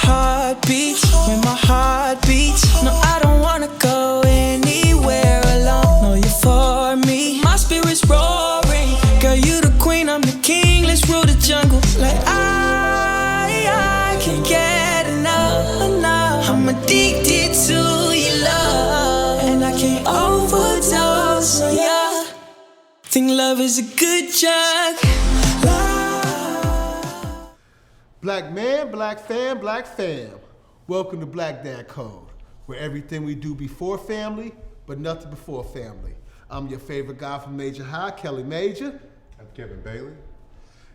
heart beats, when my heart beats. No, I don't wanna go anywhere alone. No, you're for me. My spirit's roaring. Girl, you the queen, I'm the king. Let's rule the jungle. Like I can't get enough. I'm addicted to your love, and I can't overdose on ya. Think love is a good drug. Black man, black fam, black fam. Welcome to Black Dad Code, where everything we do before family, but nothing before family. I'm your favorite guy from Major High, Kelly Major. I'm Kevin Bailey.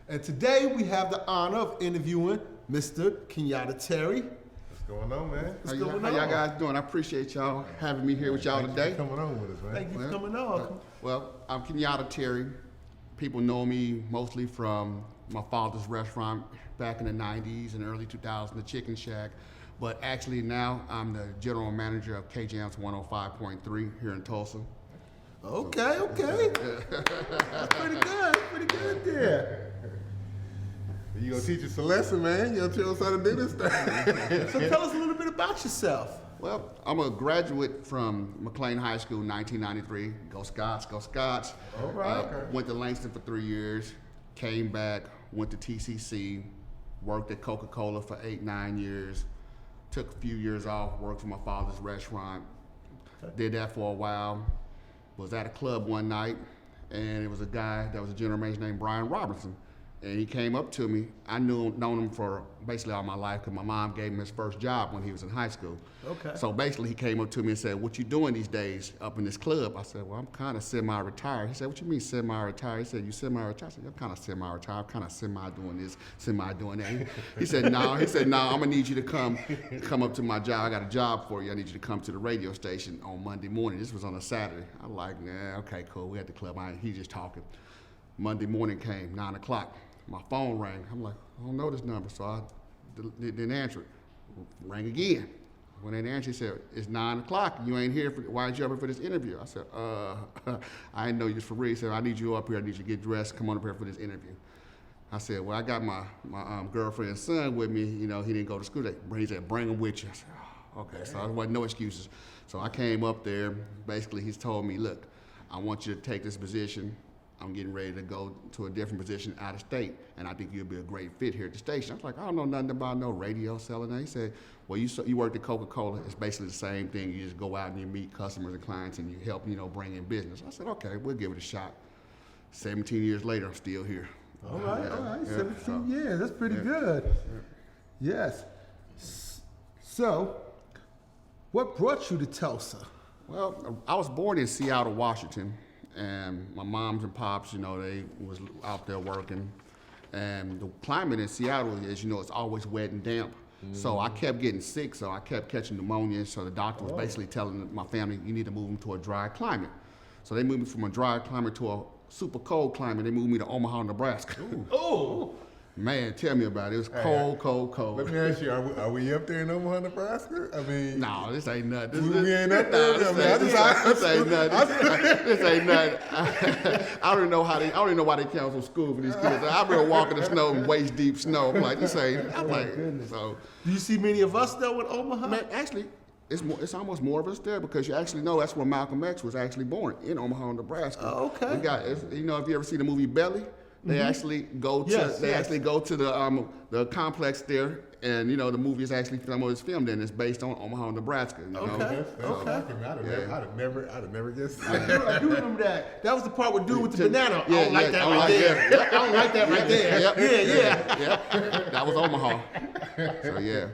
And today we have the honor of interviewing Mr. Kenyatta Terry. What's going on, man? What's going How on? y'all guys doing? I appreciate y'all having me here with y'all today. Thanks for coming on with us, man. Thank you for coming on. Well, I'm Kenyatta Terry. People know me mostly from my father's restaurant back in the 90s and early 2000s, the Chicken Shack. But actually now I'm the general manager of KJM's 105.3 here in Tulsa. Okay. That's pretty good there. You gonna teach us a lesson, man? You gonna tell us how to do this thing? So tell us a little bit about yourself. Well, I'm a graduate from McLean High School in 1993. Go Scots, go Scots. All right. Went to Langston for 3 years, came back, went to TCC, worked at Coca-Cola for 8-9 years, took a few years off, worked for my father's restaurant, did that for a while, was at a club one night, and it was a guy that was a general manager named Brian Robinson. And he came up to me. I known him for basically all my life because my mom gave him his first job when he was in high school. Okay. So basically he came up to me and said, "What you doing these days up in this club?" I said, "Well, I'm kind of semi-retired." He said, "What you mean semi-retired?" He said, "You semi-retired?" I said, "I'm kind of semi-retired. I'm kind of semi-doing this, semi-doing that." He said, "No." He said, "No, I'm going to need you to come up to my job. I got a job for you. I need you to come to the radio station on Monday morning." This was on a Saturday. I'm like, "Nah, okay, cool. We at the club. He's just talking." Monday morning came, 9 o'clock. My phone rang. I'm like, I don't know this number, so I didn't answer it. Rang again. When they answered, he said, "It's 9 o'clock. You ain't here. Why aren't you up here for this interview?" I said, I didn't know you was for real. He said, "I need you up here. I need you to get dressed. Come on up here for this interview." I said, "Well, I got my girlfriend's son with me. You know, he didn't go to school. He said, bring him with you." I said, "Oh, okay." So there wasn't no excuses. So I came up there. Basically, he's told me, "Look, I want you to take this position. I'm getting ready to go to a different position out of state, and I think you'll be a great fit here at the station." I was like, "I don't know nothing about no radio selling." He said, "Well, you worked at Coca-Cola. It's basically the same thing. You just go out and you meet customers and clients, and you help, bring in business." I said, "Okay, we'll give it a shot." 17 years later, I'm still here. All right. Yeah, 17 years. That's pretty good. Yes. So, what brought you to Tulsa? Well, I was born in Seattle, Washington. And my moms and pops, they was out there working. And the climate in Seattle is, it's always wet and damp. So I kept getting sick, so I kept catching pneumonia. So the doctor was basically telling my family, "You need to move them to a dry climate." So they moved me from a dry climate to a super cold climate. They moved me to Omaha, Nebraska. Oh! Man, tell me about it. It was cold. Let me ask you, are we up there in Omaha, Nebraska? I mean, no, this ain't nothing. We ain't up there. This ain't nothing. This ain't nothing. I don't even know why they cancel school for these kids. I've been walking the snow in waist deep snow. I'm like, this ain't. I'm like, so. Do you see many of us though in Omaha? Man, actually, it's almost more of us there because you actually know that's where Malcolm X was actually born, in Omaha, Nebraska. Oh, okay. We got, if you ever see the movie Belly. They actually go to actually go to the complex there, and the movie is actually filmed and it's based on Omaha, Nebraska. Okay. I'd have never guessed I that. do remember that. That was the part with dude with the banana. I don't like that I right there. that. I don't like that right there. Yeah. That was Omaha. So yeah.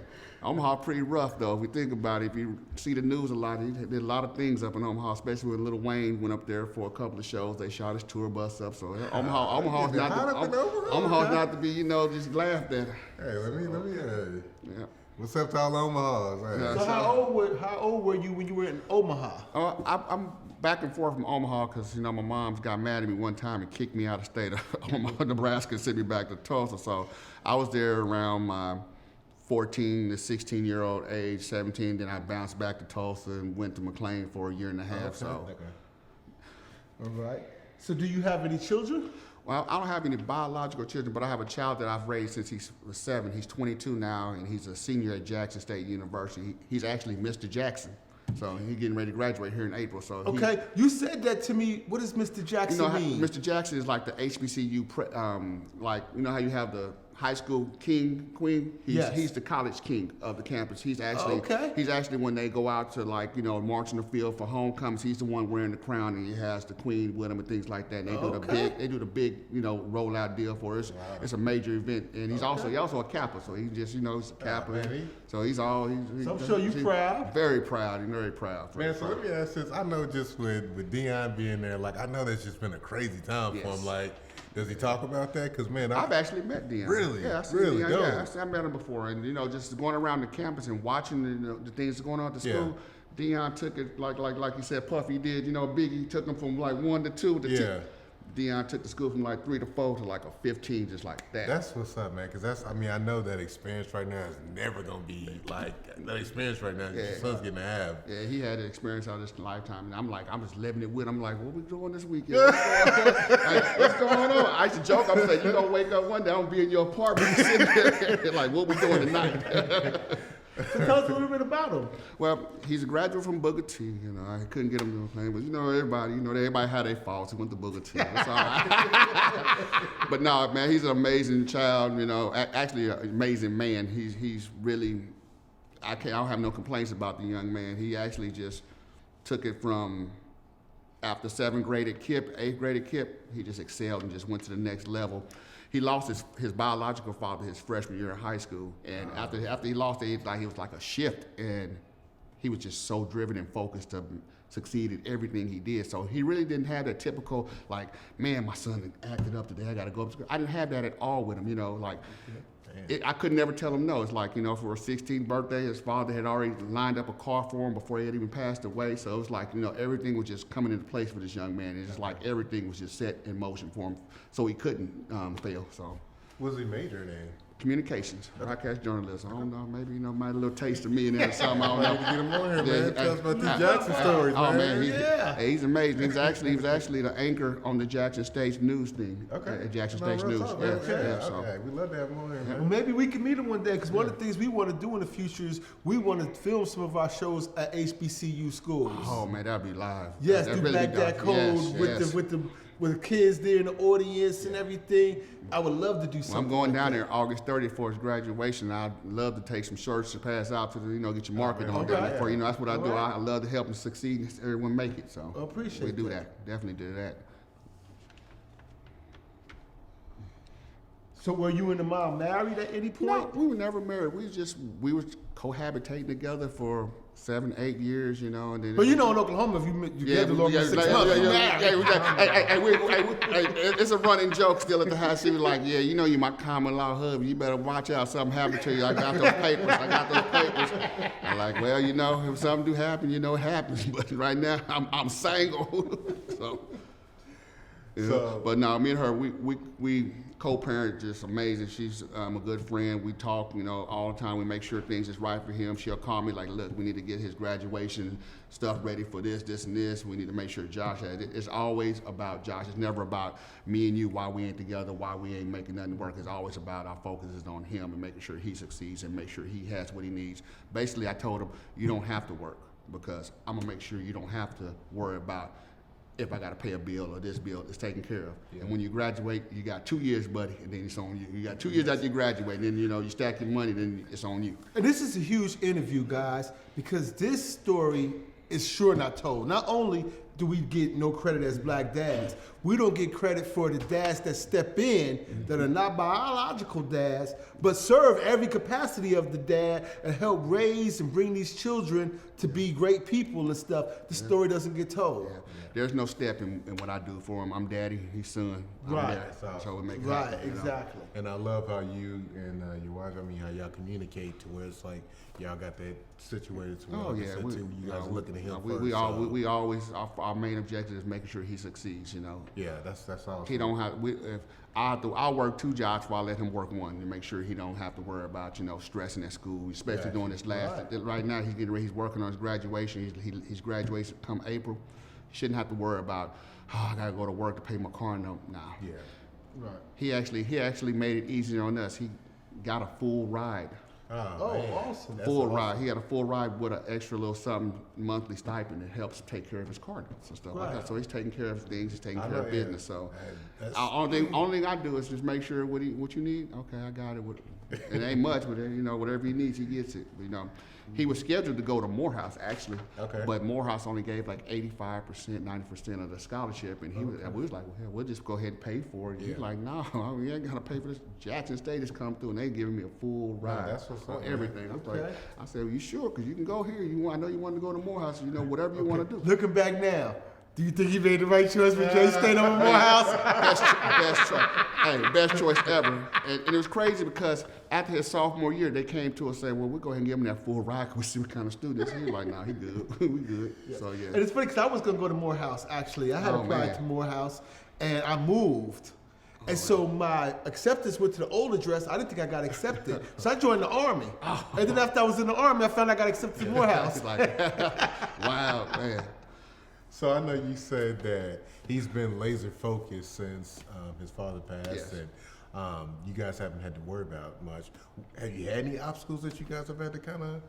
Omaha pretty rough though. If we think about it, if you see the news a lot, they did a lot of things up in Omaha, especially when Lil Wayne went up there for a couple of shows. They shot his tour bus up. So Omaha's not to be, just laughed at. Hey, let me. Yeah. What's up to all Omahas? Hey. So how old were you when you were in Omaha? I'm back and forth from Omaha because my mom's got mad at me one time and kicked me out of state of Omaha, Nebraska, and sent me back to Tulsa. So I was there around my 14 to 16-year-old age, 17. Then I bounced back to Tulsa and went to McLean for a year and a half. Okay. All right. So do you have any children? Well, I don't have any biological children, but I have a child that I've raised since he was 7. He's 22 now, and he's a senior at Jackson State University. He's actually Mr. Jackson. So he's getting ready to graduate here in April. So Okay, you said that to me. What does Mr. Jackson mean? Mr. Jackson is like the HBCU, like you know how you have the high school queen. He's the college king of the campus. He's actually when they go out to like march in the field for homecomings. He's the one wearing the crown, and he has the queen with him and things like that. And they do the big rollout deal for us. Wow. It's a major event, and he's also a Kappa, so he's just he's a Kappa. So he's all. So I'm sure you're proud. Very proud. He's very proud. Man, so let me ask this. I know just with Deion being there, like I know that's just been a crazy time for him. Like, does he talk about that? Because man, I've actually met Deion. Really? Yeah, I met him before, and just going around the campus and watching the things going on at the school. Deion took it like you said, Puffy did. Biggie took him from like 1 to 2 to 10. Deion took the school from like 3 to 4 to like a 15, just like that. That's what's up, man. Because I know that experience right now is never gonna be like that experience right now. Your son's getting to have. Yeah, he had an experience out of his lifetime, and I'm just living it with him. I'm like, what we doing this weekend? What's going on? I used to joke. I'm like, you gonna wake up one day, I'm gonna be in your apartment, sitting there, like, what we doing tonight? So tell us a little bit about him. Well, he's a graduate from Booker T. I couldn't get him to play, but everybody had their faults. He went to Booker T. That's all right. But no, man, he's an amazing child. Actually an amazing man. He's really. I don't have no complaints about the young man. He actually just took it from after 7th grade at KIPP, 8th grade at KIPP. He just excelled and just went to the next level. He lost his biological father his freshman year in high school, and after he lost it, he was like a shift, and he was just so driven and focused to succeed at everything he did. So he really didn't have that typical like, man, my son acted up today, I got to go up to school. I didn't have that at all with him, I could never tell him no. It's like, for his 16th birthday, his father had already lined up a car for him before he had even passed away. So it was like, everything was just coming into place for this young man. It's just like everything was just set in motion for him, so he couldn't fail. So, what was he majoring in? Communications, broadcast journalism. I don't know, maybe might a little taste of me in there or something. I don't know. Get him on here, man. Tell us about these Jackson stories, man. Oh man, he's amazing. He was actually the anchor on the Jackson State News thing. Okay. At Jackson State News. Okay, we love to have him on here, man. Well, maybe we can meet him one day, because one of the things we want to do in the future is we want to film some of our shows at HBCU schools. Oh man, that'd be live. Yes, do Black Dad Code with kids there in the audience and everything. I would love to do something. I'm going down there August 30th for his graduation. I'd love to take some shirts to pass out to get your market on there. For that's what I do. I love to help them succeed and everyone make it. So appreciate we do that. Definitely do that. So were you and the mom married at any point? No, we were never married. We were cohabitating together for 7, 8 years, and then. But in Oklahoma, if you together longer than 6 months, you're married. It's a running joke still at the house. She was like, you my common law husband. You better watch out. Something happened to you. I got those papers. I'm like, well, if something do happen, it happens. But right now, I'm single. But no, me and her, we co-parent, just amazing. She's a good friend. We talk, all the time. We make sure things is right for him. She'll call me like, look, we need to get his graduation stuff ready for this, and this. We need to make sure Josh has it. It's always about Josh. It's never about me and you, why we ain't together, why we ain't making nothing work. It's always about our focus is on him and making sure he succeeds and make sure he has what he needs. Basically, I told him, you don't have to work, because I'm going to make sure you don't have to worry about if I got to pay a bill or this bill is taken care of. Yeah. And when you graduate, you got 2 years, buddy, and then it's on you. You got 2 years after you graduate, and then, you stack your money, then it's on you. And this is a huge interview, guys, because this story is sure not told. Not only do we get no credit as black dads, we don't get credit for the dads that step in that are not biological dads, but serve every capacity of the dad and help raise and bring these children to be great people and stuff. The story doesn't get told. Yeah. There's no step in what I do for him. I'm daddy, he's son. Right. So we make it right, happen, exactly. And I love how you and your wife, how y'all communicate to where it's like y'all got that situated to where you guys are looking at him first. We always our main objective is making sure he succeeds. Yeah, that's awesome. He don't have. I'll work 2 jobs before I let him work 1 to make sure he don't have to worry about stressing at school, especially during this last. Right now he's getting ready. He's working on his graduation. He's graduating come April. He shouldn't have to worry about, I gotta go to work to pay my car note. Nah. Yeah. Right. He actually made it easier on us. He got a full ride. Oh, man. awesome. That's Full awesome. ride. He had a full ride with an extra little something monthly stipend that helps take care of his car notes and stuff like Right. that. So he's taking care of things. He's taking I care know, of yeah. business. So That's- only thing I do is just make sure what you need. Okay, I got it. It ain't much, but whatever he needs, he gets it. He was scheduled to go to Morehouse actually, Okay. but Morehouse only gave like 85%, 90% of the scholarship, and we was like, well, hell, we'll just go ahead and pay for it. He's Yeah. like, no, we ain't gonna pay for this. Jackson State has come through, and they giving me a full ride that's what's on up, man. everything. I was like, Okay. I said, well, you sure? Because you can go here. I know you want to go to Morehouse. Whatever you want to do. Looking back now, do you think he made the right choice because he stayed over Morehouse? best choice. Hey, best choice ever. And it was crazy because after his sophomore year, they came to us saying, well, we'll go ahead and give him that full ride because we see what kind of students. He was like, nah, he good. We good. So, yeah. And it's funny because I was going to go to Morehouse, actually. I had applied man. to Morehouse, and I moved. And so my acceptance went to the old address. I didn't think I got accepted. So I joined the Army. And then after I was in the Army, I found I got accepted to Morehouse. It's like, wow, man. So I know you said that he's been laser focused since his father passed, Yes. and you guys haven't had to worry about much. Have you had any obstacles that you guys have had to kind of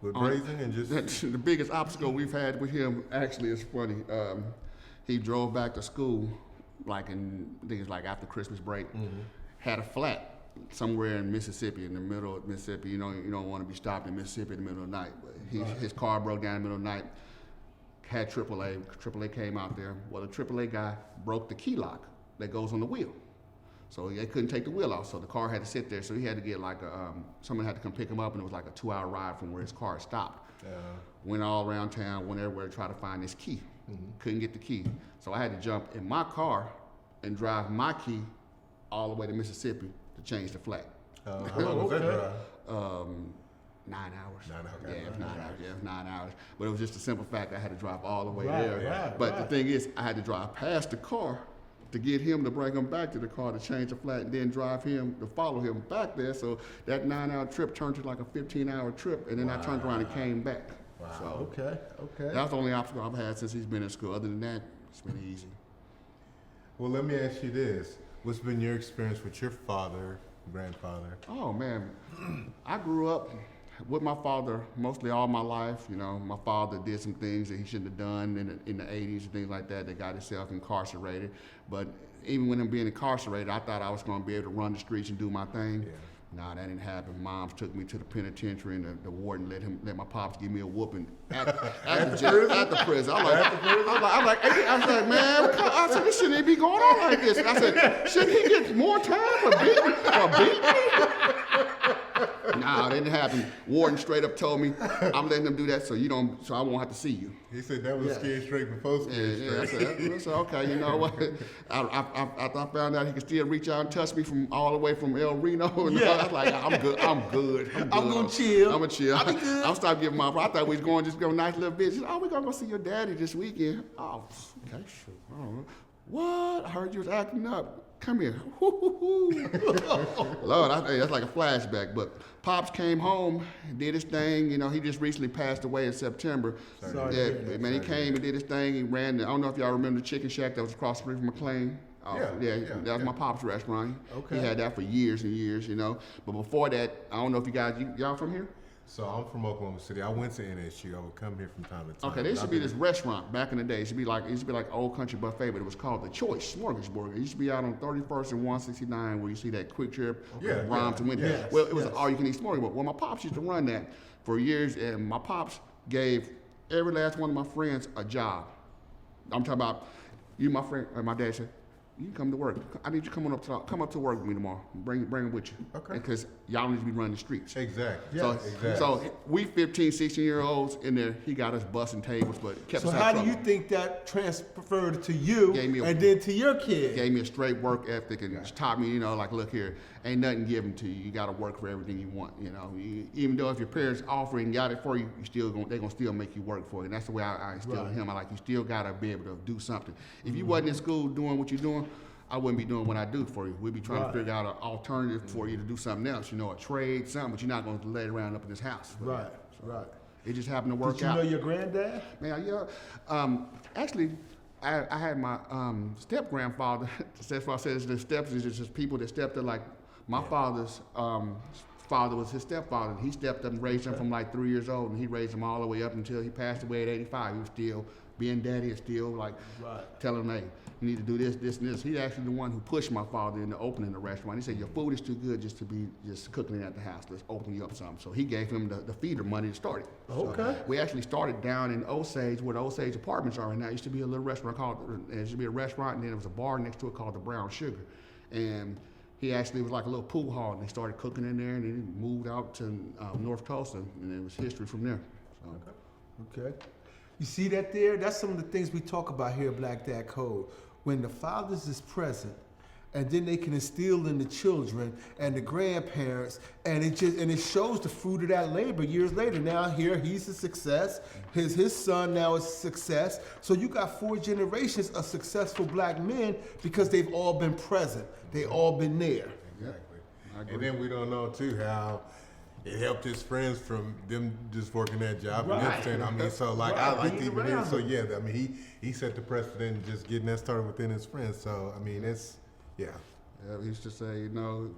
with raising and just? The biggest obstacle we've had with him actually is funny. He drove back to school, I think it's like after Christmas break, had a flat somewhere in Mississippi, in the middle of Mississippi. You don't want to be stopped in Mississippi in the middle of the night. But his car broke down in the middle of the night. Had AAA. AAA came out there. Well, the AAA guy broke the key lock that goes on the wheel. So they couldn't take the wheel off. So the car had to sit there. So he had to get someone had to come pick him up, and it was like a 2-hour ride from where his car stopped. Went all around town, went everywhere to try to find his key. Couldn't get the key. So I had to jump in my car and drive my key all the way to Mississippi to change the flat. How long was that Okay. drive? 9 hours. 9 hours. Yeah, it was 9 hours. Yeah, it was 9 hours. But it was just a simple fact I had to drive all the way Right, there. right, But right. the thing is, I had to drive past the car to get him to bring him back to the car to change the flat, and then drive him to follow him back there. So that 9-hour trip turned to like a 15-hour trip, and then I turned around and came back. Wow. So Okay. that was the only obstacle I've had since he's been in school. Other than that, it's been easy. Well, let me ask you this: what's been your experience with your father, grandfather? Oh man, I grew up with my father mostly all my life. My father did some things that he shouldn't have done in the 80s and things like that that got himself incarcerated. But even when I'm being incarcerated, I thought I was going to be able to run the streets and do my thing. Yeah. Nah, that didn't happen. Moms took me to the penitentiary, and the warden let my pops give me a whooping at the prison. I'm like, man, I said, this shouldn't even be going on like this. And I said, shouldn't he get more time for beating me? Nah, that didn't happen. Warden straight up told me, I'm letting them do that so I won't have to see you. He said that was scared straight before scared Yeah, straight. I said, okay, you know what? After I found out he could still reach out and touch me from all the way from El Reno, and I was like, I'm good. I'm gonna chill. I'm gonna chill. I'll be good. I'm stop giving my. I thought we was going just go nice little visit. Oh, we're gonna go see your daddy this weekend. Oh, okay, sure. I don't know. What? I heard you was acting up. Come here. Lord, I think that's like a flashback. But Pops came home, did his thing. He just recently passed away in September. Sorry to Yeah, hear that. man, he came and did his thing. He ran. I don't know if y'all remember the chicken shack that was across the street from McLean. That was my pop's restaurant. Okay. He had that for years and years, But before that, I don't know if y'all from here? So I'm from Oklahoma City. I went to NSU. I would come here from time to time. Okay, there used to be this restaurant back in the day. It used to be like Old Country Buffet, but it was called the Choice Smorgasburg. It used to be out on 31st and 169 where you see that Quick Trip, Rhymes and Wendy. Yes, Well, it was yes. an all-you-can-eat smorgasbord. Well, my pops used to run that for years, and my pops gave every last one of my friends a job. I'm talking about you, my friend. My dad said, "You can come to work. I need you to come up to work with me tomorrow. Bring him with you. Okay. Because y'all need to be running the streets." Exactly. So, Exactly. so we 15, 16-year-olds in there, he got us busting tables, but kept So us how out do of you trouble. think that transferred to you Gave me a- and then to your kid? Gave me a straight work ethic and taught me, like, look here, ain't nothing given to you. You got to work for everything you want, Even though if your parents offer and got it for you, they're going to still make you work for it. And that's the way I instilled in him. I like, you still got to be able to do something. If you wasn't in school doing what you're doing, I wouldn't be doing what I do for you. We'd be trying to figure out an alternative for you to do something else, a trade, something, but you're not going to lay it around up in this house. Right. Right. It just happened to work Did you out. know your granddad? Man, actually, I had my step grandfather. That's why I said the steps is just people that stepped up. Like my father's father was his stepfather. He stepped up and raised him from like 3 years old, and he raised him all the way up until he passed away at 85. He was still being daddy and still like telling him, hey, you need to do this, this, and this. He's actually the one who pushed my father into opening the restaurant. He said, your food is too good just to be just cooking it at the house. Let's open you up some. So he gave him the feeder money to start it. Okay. So we actually started down in Osage, where the Osage apartments are right now. It used to be a little restaurant it used to be a restaurant, and then there was a bar next to it called the Brown Sugar. And he actually was like a little pool hall, and they started cooking in there, and then he moved out to North Tulsa, and it was history from there. So. Okay. You see that there? That's some of the things we talk about here at Black Dad Code. When the fathers is present, and then they can instill in the children and the grandparents, and it shows the fruit of that labor years later. Now here he's a success. His son now is a success. So you got 4 generations of successful black men because they've all been present. They all been there. Exactly. And then we don't know too how it helped his friends from them just working that job. Right. And I mean, so like I like to even hear. So yeah, I mean he set the precedent just getting that started within his friends. So I mean it's yeah. He used to say, you know,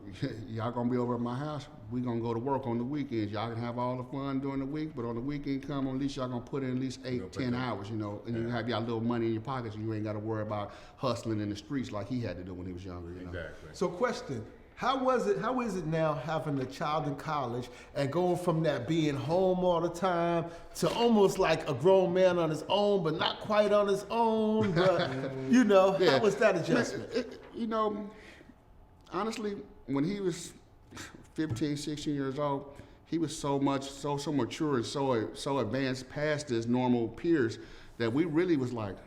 y'all gonna be over at my house. We gonna go to work on the weekends. Y'all can have all the fun during the week, but on the weekend come, at least y'all gonna put in at least 8-10 hours, you know, and you have y'all little money in your pockets, and you ain't got to worry about hustling in the streets like he had to do when he was younger. You know? Exactly. So question, how is it now having a child in college and going from that being home all the time to almost like a grown man on his own, but not quite on his own, but you know, how was that adjustment? You know, honestly, when he was 15, 16 years old, he was so mature and so advanced past his normal peers that we really was like,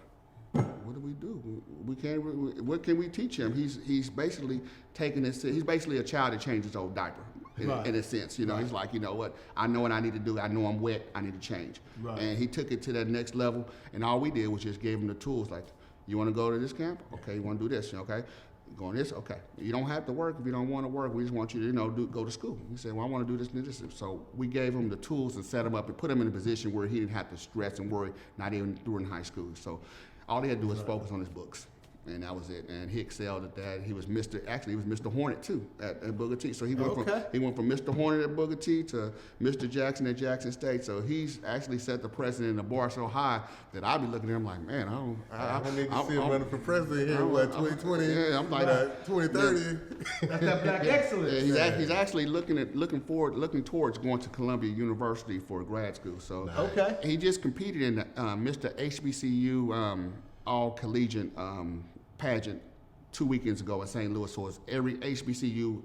what do we do? We can't. What can we teach him? He's basically taking this. He's basically a child that changed his old diaper, in a sense. You know, he's like, you know what? I know what I need to do. I know I'm wet. I need to change. Right. And he took it to that next level. And all we did was just give him the tools. Like, you want to go to this camp? Okay. You want to do this? Okay. Go on this? Okay. You don't have to work if you don't want to work. We just want you to, you know, go to school. He said, well, I want to do this and this. So we gave him the tools and set him up and put him in a position where he didn't have to stress and worry, not even during high school. So all he had to do was focus on his books, and that was it. And he excelled at that. He was Mr. Hornet too at Booker T. So he went from Mr. Hornet at Booker T to Mr. Jackson at Jackson State. So he's actually set the precedent in the bar so high that I be looking at him like, man, I need to see him running for president here. What 2020? Yeah, I'm like 2030. That's that black excellence. Yeah, he's actually looking towards going to Columbia University for grad school. So he just competed in the Mr. HBCU all collegiate pageant 2 weekends ago in St. Louis. So it's every HBCU,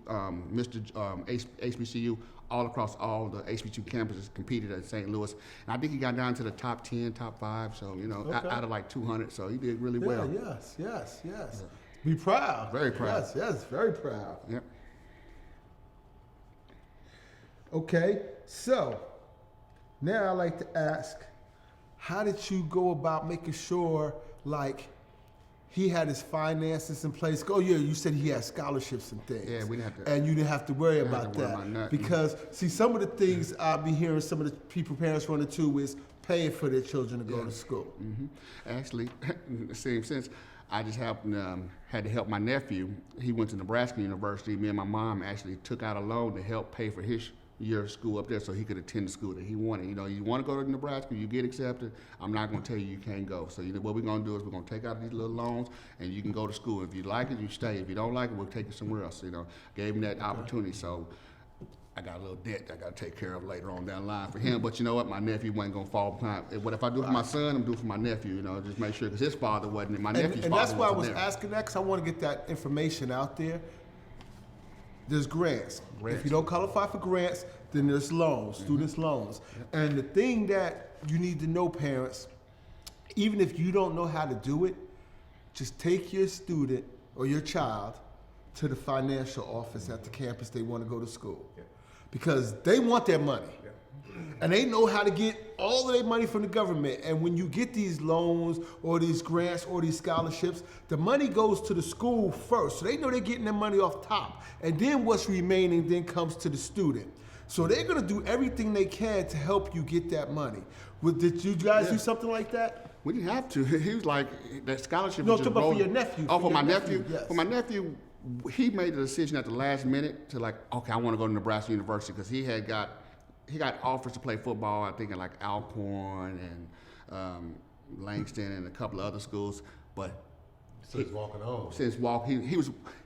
HBCU all across all the HBCU campuses competed at St. Louis. And I think he got down to the top 10, top 5. So, you know, out of like 200. So he did really well. Yes. Be proud. Very proud. Yes, very proud. Yep. Okay, so now I like to ask, how did you go about making sure, like, he had his finances in place? Oh yeah, you said he had scholarships and things. Yeah, we didn't have to. And you didn't have to worry about that. Because, see, some of the things I've been hearing some of the people, parents run into is paying for their children to go to school. Mm-hmm. Actually, in the same sense, I just had to help my nephew. He went to Nebraska University. Me and my mom actually took out a loan to help pay for his year of school up there so he could attend the school that he wanted. You know, you want to go to Nebraska, you get accepted, I'm not going to tell you can't go. So you know what we're going to do is we're going to take out these little loans and you can go to school. If you like it, you stay. If you don't like it, we'll take you somewhere else. You know, gave him that opportunity. So I got a little debt I got to take care of later on down the line for him. But you know what? My nephew wasn't going to fall behind. What if I do for my son, I'm doing for my nephew, you know, just make sure, because his father wasn't, my nephew's father wasn't there. And that's why I was asking that, because I want to get that information out there. There's grants. If you don't qualify for grants, then there's loans, students' loans. And the thing that you need to know, parents, even if you don't know how to do it, just take your student or your child to the financial office at the campus they want to go to school. Because they want their money. And they know how to get all of their money from the government. And when you get these loans or these grants or these scholarships, the money goes to the school first. So they know they're getting their money off top. And then what's remaining then comes to the student. So they're going to do everything they can to help you get that money. Did you guys do something like that? We didn't have to. He was like, that scholarship No, was just talk about for rolling. your nephew. Oh, for my your nephew? yes. For my nephew, he made the decision at the last minute to like, okay, I want to go to Nebraska University because he got offers to play football, I think, at like Alcorn and Langston and a couple of other schools. But So he's walking home.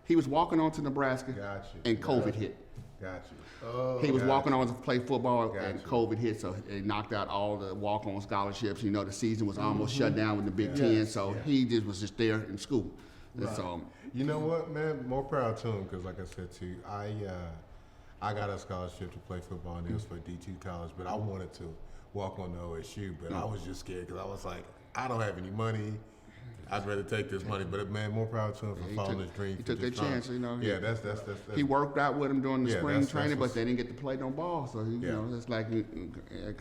he was walking on to Nebraska Got you. and COVID hit. Got you. He was Got walking you. on to play football and Gotcha. COVID hit, so it knocked out all the walk-on scholarships. You know, the season was almost shut down with the Big Ten, Yes. so he just was just there in school. And Right. so, You know what, man? More proud to him because, like I said to you, I got a scholarship to play football, and it was for D2 college, but I wanted to walk on to OSU, but I was just scared because I was like, I don't have any money. I'd rather take this money, but man, more proud to him for he following took- his dream. he for took just that trying- chance, you know. Yeah, that's he worked out with him during the Yeah, spring that's training, but what's- they didn't get to play no ball, so you Yeah. know, it's like,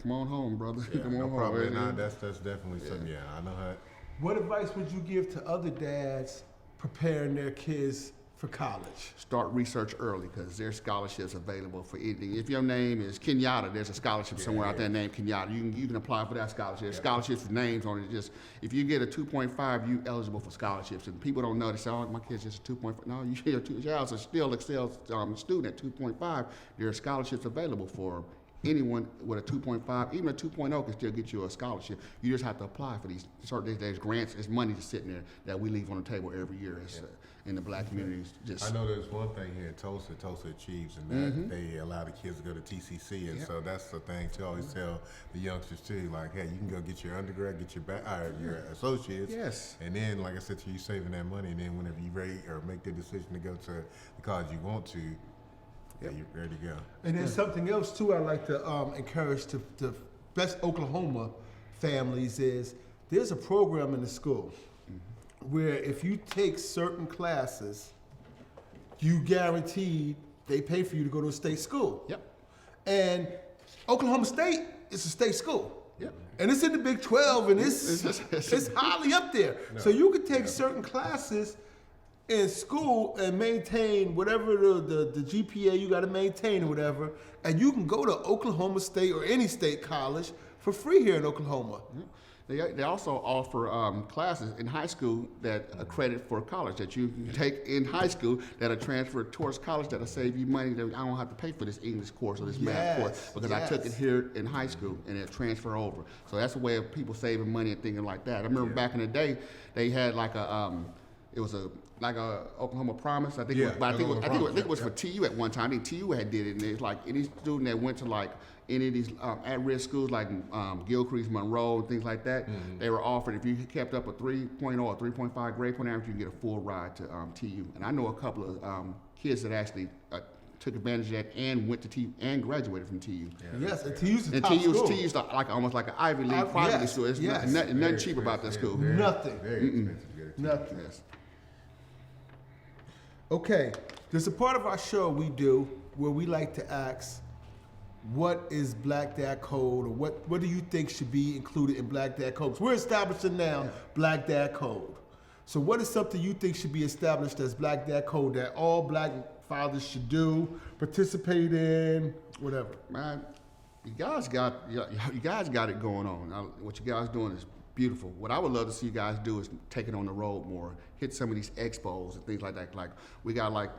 come on home, brother. Yeah, Come on no home. problem. Nah, that's definitely something. Yeah, I know how. What advice would you give to other dads preparing their kids for college? Start research early because there's scholarships available for anything. If your name is Kenyatta, there's a scholarship somewhere out there named Kenyatta. You can apply for that scholarship. There's scholarships with names on it. Just if you get a 2.5, you eligible for scholarships. And people don't know. They say, "Oh, my kid's just a 2.5." No, you're a still excel student at 2.5. There are scholarships available for anyone with a 2.5, even a 2.0 can still get you a scholarship. You just have to apply for these. There's grants, there's money just sitting there that we leave on the table every year in the black communities. I know there's one thing here in Tulsa achieves, and that they allow the kids to go to TCC, and so that's the thing to always tell the youngsters too. Like, hey, you can go get your undergrad, get your associates, Yes. and then, like I said to you, saving that money, and then whenever you ready or make the decision to go to the college you want to, yeah, you're ready to go. And then something else too I like to encourage to best Oklahoma families is there's a program in the school where if you take certain classes, you guaranteed they pay for you to go to a state school. Yep. And Oklahoma State is a state school. Yep. And it's in the Big 12 and it's highly up there. So you could take certain classes in school and maintain whatever the GPA you got to maintain or whatever, and you can go to Oklahoma State or any state college for free here in Oklahoma. They also offer classes in high school that are credit for college that you can take in high school that are transferred towards college that'll save you money. That I don't have to pay for this English course or this math course because I took it here in high school and it transfer over. So that's a way of people saving money and thinking like that. I remember back in the day they had like it was a Oklahoma Promise. I think it was, but I think it was for TU at one time. I think TU had did it, and it's like any student that went to like any of these at-risk schools like Gilcrease, Monroe, and things like that, they were offered if you kept up a 3.0 or 3.5 grade point average, you can get a full ride to TU. And I know a couple of kids that actually took advantage of that and went to TU and graduated from TU. Yes, and TU's the And top school. TU's like almost like an Ivy League private school. It's nothing cheap about that school. Nothing. Very expensive to get it. Nothing. Yes. Okay, there's a part of our show we do where we like to ask, what is Black Dad Code, or what do you think should be included in Black Dad Code? 'Cause we're establishing now Black Dad Code. So what is something you think should be established as Black Dad Code that all black fathers should do, participate in, whatever? Man, you guys got it going on. What you guys doing is beautiful. What I would love to see you guys do is take it on the road more, hit some of these expos and things like that. Like we got like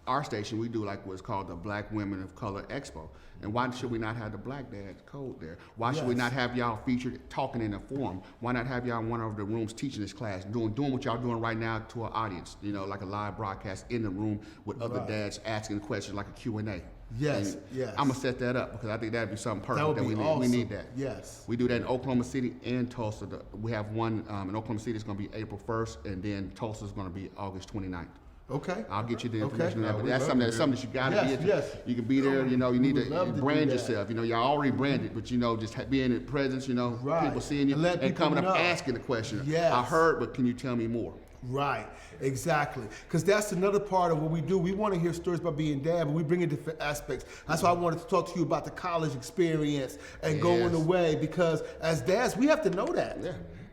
our station, we do like what's called the Black Women of Color Expo. And why should we not have the Black Dad Code there? Why should we not have y'all featured talking in a forum? Why not have y'all in one of the rooms teaching this class, doing what y'all doing right now to our audience? You know, like a live broadcast in the room with other dads asking questions like a Q&A. Yes, And yes. I'm gonna set that up because I think that'd be something perfect That would that be we need. awesome. We need that. Yes. We do that in Oklahoma City and Tulsa. We have one in Oklahoma City. It's gonna be April 1st, and then Tulsa's gonna be August 29th. Okay. I'll get you the Okay. information on that, but we'd that's love something to that's do something that you gotta Yes, be. yes. You can be there. You know, you need We would love to to brand do that. yourself. You know, y'all already branded, but you know, just being in presence. You know, Right. people seeing you And let people coming know. up asking the question. Yes. I heard, but can you tell me more? Right, exactly. Because that's another part of what we do. We want to hear stories about being dad, but we bring in different aspects. That's why I wanted to talk to you about the college experience and going away, because as dads, we have to know that. Yeah.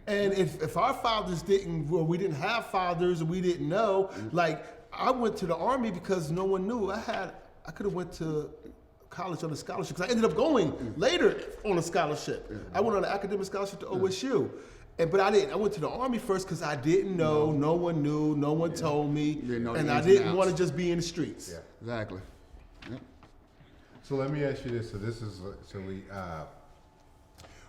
And if our fathers didn't, well, we didn't have fathers and we didn't know, like I went to the Army because no one knew. I could have went to college on a scholarship because I ended up going later on a scholarship. I went on an academic scholarship to OSU. but I didn't. I went to the Army first because I didn't know. No one knew. No one told me. Didn't know the And I ins and didn't outs. want to just be in the streets. Yeah. Exactly. Yep. So let me ask you this. So this is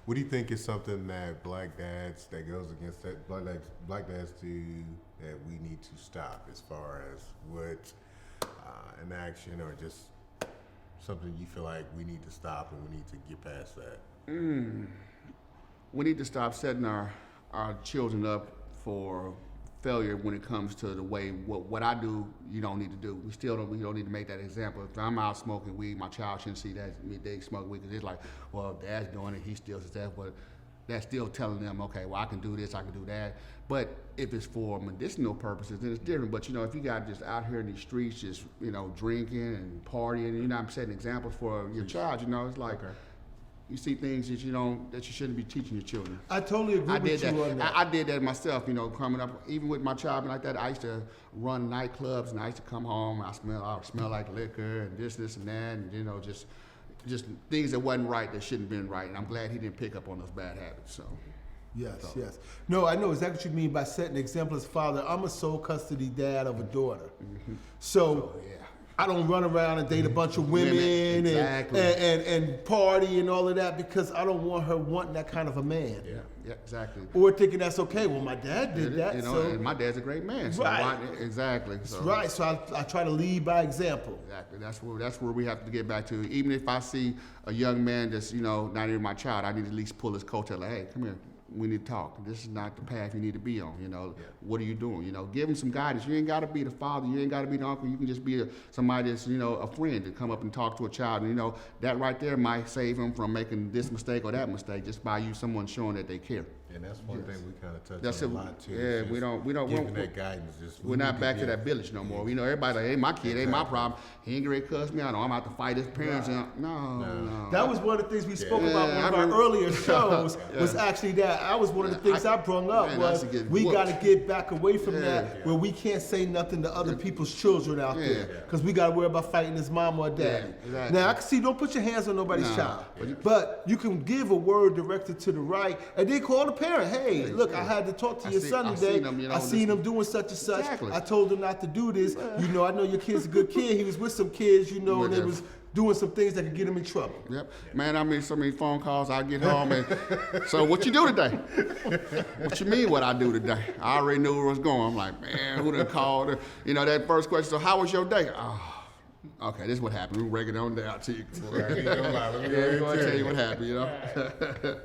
what do you think is something that black dads that goes against that black dads do that we need to stop as far as what an action or just something you feel like we need to stop and we need to get past that? We need to stop setting our children up for failure when it comes to the way what I do, you don't need to do. We don't need to make that example. If I'm out smoking weed, my child shouldn't see that they smoke weed because it's like, well, dad's doing it, he still does that, but that's still telling them, okay, well, I can do this, I can do that. But if it's for medicinal purposes, then it's different. But, if you got just out here in these streets just, drinking and partying, you're not setting examples for your child, it's like, you see things that that you shouldn't be teaching your children. I totally agree with you on that. I did that myself, coming up, even with my child like that. I used to run nightclubs, and I used to come home. I smell like liquor and this and that, and just things that wasn't right that shouldn't have been right. And I'm glad he didn't pick up on those bad habits. So. Yes. No, I know exactly what you mean by setting an example as father. I'm a sole custody dad of a daughter. So I don't run around and date a bunch of women exactly. and party and all of that because I don't want her wanting that kind of a man. Yeah, exactly. Or thinking that's okay. Well, my dad did that. And my dad's a great man. So Right. Exactly. So. Right. So I try to lead by example. Exactly. That's where we have to get back to. Even if I see a young man that's, not even my child, I need to at least pull his coattail like, hey, come here. We need to talk. This is not the path you need to be on. What are you doing? Give him some guidance. You ain't got to be the father. You ain't got to be the uncle. You can just be somebody that's, a friend to come up and talk to a child. And, that right there might save him from making this mistake or that mistake just by someone showing that they care. And that's one thing we kind of touch That's on it. a lot too. Yeah, we don't giving that guidance. We're not back to that village no more. Everybody like, hey, my kid ain't my problem. He ain't gonna cuss me out. I'm out to fight his parents. Right. No. That was one of the things we spoke about in one of our earlier shows. Was actually that. I was one of the things I brung up was we got to get back away from that where we can't say nothing to other people's children out there because we got to worry about fighting his mom or daddy. Exactly. Now I can see. Don't put your hands on nobody's child, but you can give a word directed to the right and then call the parent. Hey, look, I had to talk to your son today. I seen him doing such and such. Exactly. I told him not to do this. I know your kid's a good kid. He was with some kids, and they was doing some things that could get him in trouble. Yep. Man, I mean, so many phone calls. I get home and, so what you do today? What you mean what I do today? I already knew where it was going. I'm like, man, who done called her? That first question, so how was your day? Oh, okay, this is what happened. We'll break it on down to you. Let me go I'll tell you what happened,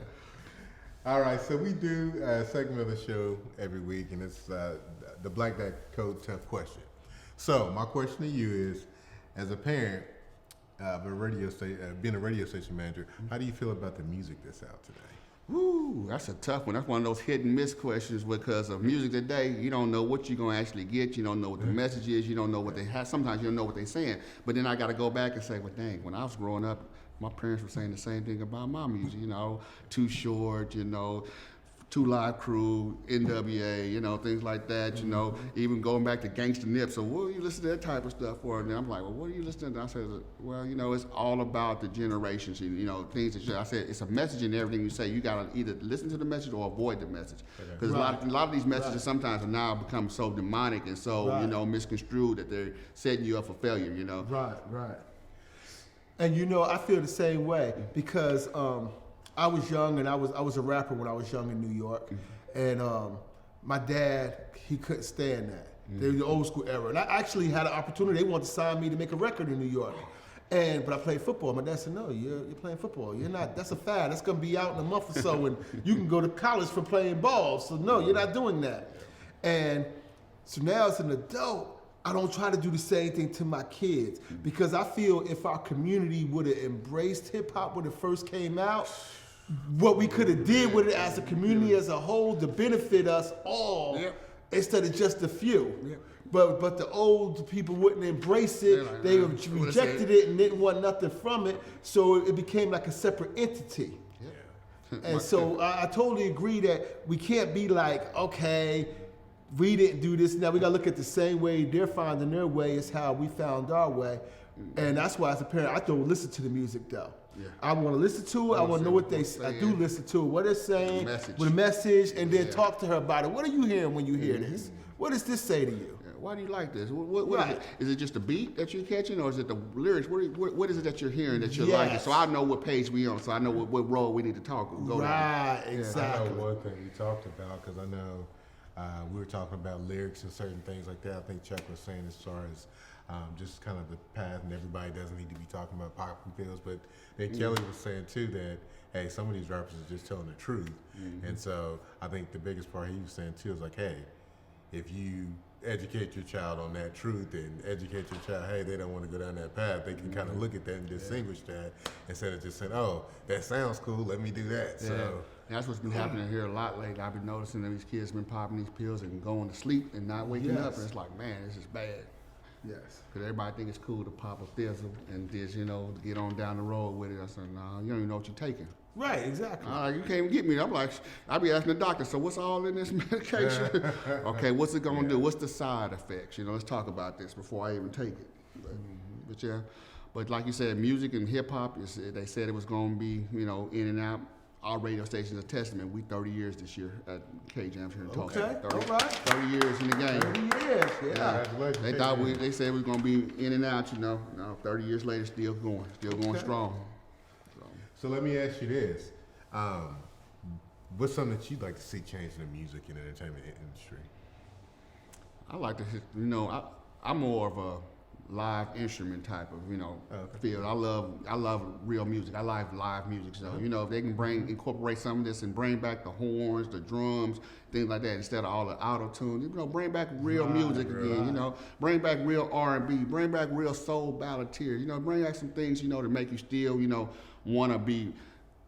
All right, so we do a segment of the show every week, and it's the Black Dad Code 10th question. So my question to you is, as a parent of being a radio station manager, how do you feel about the music that's out today? Woo, that's a tough one. That's one of those hit and miss questions because of music today. You don't know what you're going to actually get. You don't know what the message is. You don't know what they have. Sometimes you don't know what they're saying. But then I got to go back and say, well, dang, when I was growing up, my parents were saying the same thing about my music, Too Short, Two Live Crew, NWA, things like that, even going back to Gangsta Nip. So what do you listen to that type of stuff for? And I'm like, well, what are you listening to? I said, well, it's all about the generations, things that I said, it's a message in everything you say. You got to either listen to the message or avoid the message. Because a lot of these messages sometimes are now become so demonic and so, misconstrued that they're setting you up for failure, Right. And I feel the same way because I was young and I was a rapper when I was young in New York, and my dad, he couldn't stand that. They were the old school era, and I actually had an opportunity. They wanted to sign me to make a record in New York, but I played football. My dad said, "No, you're playing football. You're not. That's a fad. That's gonna be out in a month or so, and you can go to college for playing ball. So no, you're not doing that." And so now as an adult, I don't try to do the same thing to my kids because I feel if our community would have embraced hip hop when it first came out, what we could have did with it as a community as a whole to benefit us all instead of just a few. But the old people wouldn't embrace it. They rejected it and didn't want nothing from it. So it became like a separate entity. And so I totally agree that we can't be like, okay, we didn't do this. Now we gotta look at the same way they're finding their way is how we found our way. And that's why as a parent, I don't listen to the music though. Yeah. I want to listen to it. I want to know what they say. I do listen to it, what they're saying, with a message, and then talk to her about it. What are you hearing when you hear this? What does this say to you? Yeah. Why do you like this? What is it? Is it just the beat that you're catching, or is it the lyrics? What is it that you're hearing that you're liking? So I know what page we on, so I know what role we need to go down. I Exactly. know one thing we talked about, because I know we were talking about lyrics and certain things like that. I think Chuck was saying as far as just kind of the path, and everybody doesn't need to be talking about popping pills, but then Kelly was saying too that, hey, some of these rappers are just telling the truth. And so I think the biggest part he was saying too is like, hey, if you educate your child on that truth and educate your child, hey, they don't want to go down that path, they can kind of look at that and distinguish that instead of just saying, oh, that sounds cool, let me do that. Yeah. So that's what's been happening here a lot lately. I've been noticing that these kids been popping these pills and going to sleep and not waking up, and it's like, man, this is bad. Yes. Because everybody think it's cool to pop a fizzle and just, get on down the road with it. I said, no, you don't even know what you're taking. Right, exactly. You can't even get me. I'm like, I be asking the doctor, so what's all in this medication? Okay, what's it gonna do? What's the side effects? Let's talk about this before I even take it. But yeah, but like you said, music and hip hop, they said it was gonna be, in and out. Our radio station is a testament. We 30 years this year at KJAM here in Tulsa. Okay, all right. 30 years in the game. 30 years, yeah. They said we was gonna be in and out, No, 30 years later, still going strong. So let me ask you this. What's something that you'd like to see change in the music and entertainment industry? I like to, I'm more of a live instrument type of, field. I love real music. I like live music. So, if they can incorporate some of this and bring back the horns, the drums, things like that, instead of all the auto-tune, bring back real music again, bring back real R&B, bring back real soul ballad tears, bring back some things, to make you still, want to be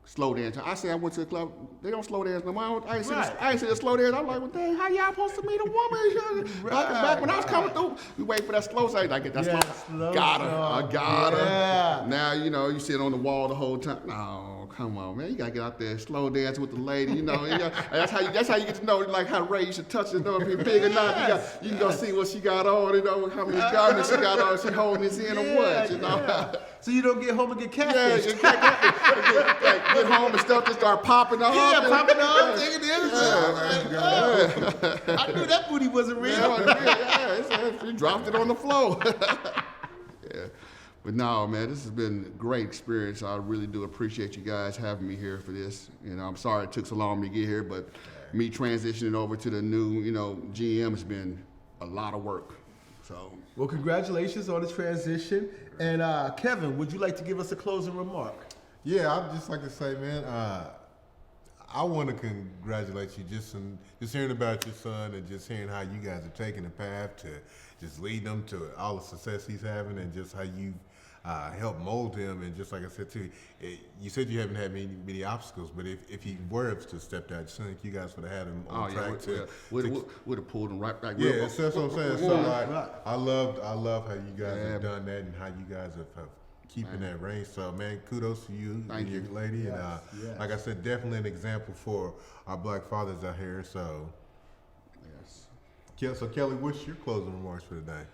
slow dance. I say I went to the club, they don't slow dance no more. I ain't see the slow dance. I'm like, well, dang, how y'all supposed to meet a woman? Back when I was coming through, we wait for that slow side. I get that slow. Got her. I got her. Yeah. Now, you sit on the wall the whole time. No, come on, man. You got to get out there, slow dance with the lady, That's how you get to know, like how Ray used to touch it, if you're big or not. You can go see what she got on, how many garments she got on, she holding this in or what, So you don't get home and get catfish. Get home and stuff just start popping off. Yeah, popping off, taking the I knew that booty wasn't real. She dropped it on the floor. Yeah. But no, man, this has been a great experience. I really do appreciate you guys having me here for this. I'm sorry it took so long to get here, but me transitioning over to the new, GM has been a lot of work. So. Well, congratulations on the transition. And Kevin, would you like to give us a closing remark? Yeah, I'd just like to say, man, I want to congratulate you just hearing about your son and just hearing how you guys are taking the path to just lead them to all the success he's having, and just how you help mold him. And just like I said too, you said you haven't had many obstacles, but if he were to step out, I just think you guys would have had him on track would have pulled him right back. Yeah, that's what I'm saying. So I love how you guys have done that and how you guys have keeping that range. So man, kudos to you and your lady. Yes, and like I said, definitely an example for our black fathers out here. So yes. So Kelly, what's your closing remarks for today?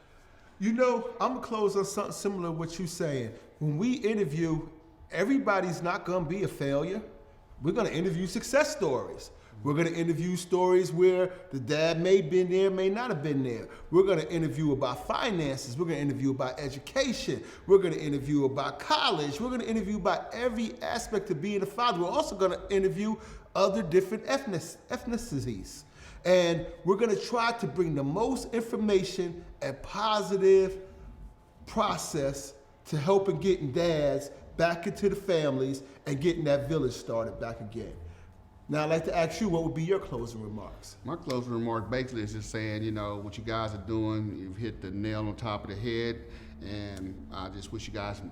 I'm going to close on something similar to what you're saying. When we interview, everybody's not going to be a failure. We're going to interview success stories. We're going to interview stories where the dad may have been there, may not have been there. We're going to interview about finances. We're going to interview about education. We're going to interview about college. We're going to interview about every aspect of being a father. We're also going to interview other different ethnicities. And we're going to try to bring the most information and positive process to helping getting dads back into the families and getting that village started back again. Now, I'd like to ask you, what would be your closing remarks? My closing remark basically is just saying, what you guys are doing, you've hit the nail on top of the head, and I just wish you guys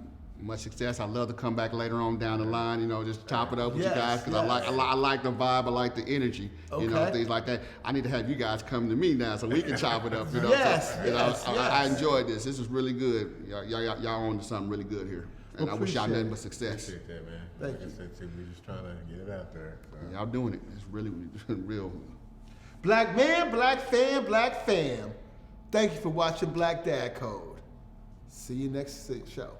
much success. I'd love to come back later on down the line, just top it up with you guys, because I like the vibe, I like the energy, things like that. I need to have you guys come to me now so we can chop it up, I enjoyed this. This was really good. Y'all on to something really good here. And I wish y'all nothing but success. Appreciate that, man. Thank you. I said, too, we're just trying to get it out there. So. Y'all doing it. It's really real. Black man, black fam, black fam. Thank you for watching Black Dad Code. See you next show.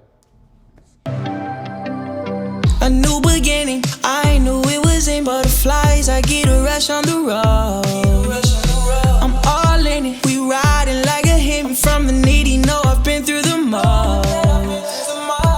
A new beginning. I knew it wasn't butterflies. I get a rush on the road. I'm all in it. We riding like a hit. I'm from the needy. Know I've been through the most.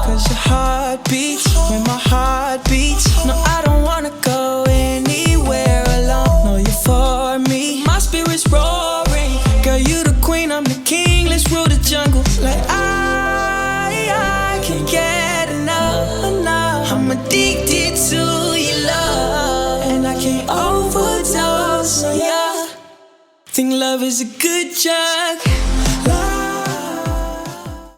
Cause your heart beats when my heart beats. No, I don't wanna go anywhere alone. No, you're for me. My spirit's roaring. Girl, you the queen, I'm the king. Let's rule the jungle. Like I can't get enough. I'm addicted to your love, and I can't overdose on ya. Think love is a good drug.